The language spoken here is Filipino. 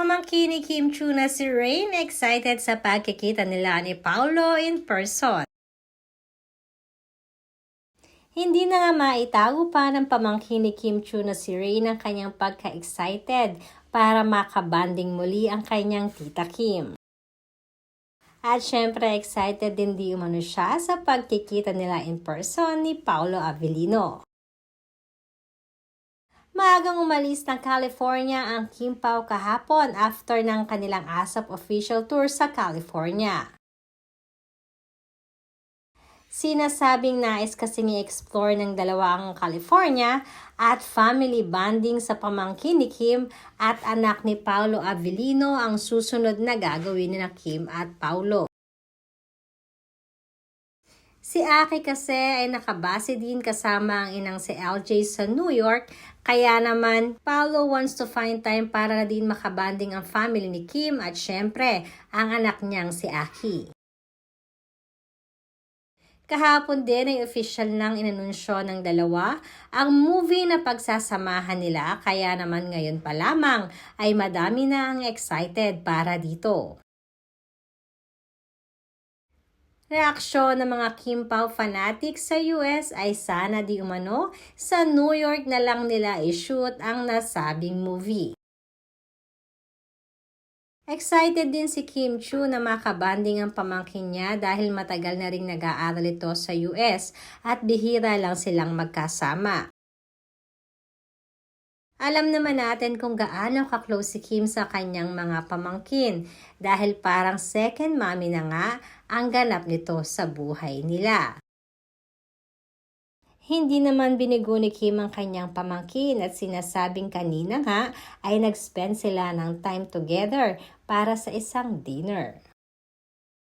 Pamangkin ni Kim Chiu na si Rain excited sa pagkikita nila ni Paolo in person. Hindi na nga maitago pa ng pamangkin ni Kim Chiu na si Rain ang kanyang pagka-excited para makabanding muli ang kanyang tita Kim. At syempre excited din di umano siya sa pagkikita nila in person ni Paolo Avellino. Maagang umalis ng California ang Kim Pao kahapon after ng kanilang ASAP official tour sa California. Sinasabing nais kasing i-explore ng dalawa ang California at family bonding sa pamangkin ni Kim at anak ni Paolo Avellino ang susunod na gagawin ni Kim at Paolo. Si Aki kasi ay nakabase din kasama ang inang si LJ sa New York, kaya naman Paolo wants to find time para na din makabanding ang family ni Kim at syempre ang anak niyang si Aki. Kahapon din ay official nang inanunsyo ng dalawa ang movie na pagsasamahan nila, kaya naman ngayon pa lamang ay madami na ang excited para dito. Reaksyon ng mga Kim Pao fanatics sa US ay sana di umano sa New York na lang nila i-shoot ang nasabing movie. Excited din si Kim Chiu na makabanding ang pamangkin niya dahil matagal na ring nag-aaral ito sa US at bihira lang silang magkasama. Alam naman natin kung gaano ka-close si Kim sa kanyang mga pamangkin dahil parang second mommy na nga ang ganap nito sa buhay nila. Hindi naman binigo ni Kim ang kanyang pamangkin at sinasabing kanina nga ay nag-spend sila ng time together para sa isang dinner.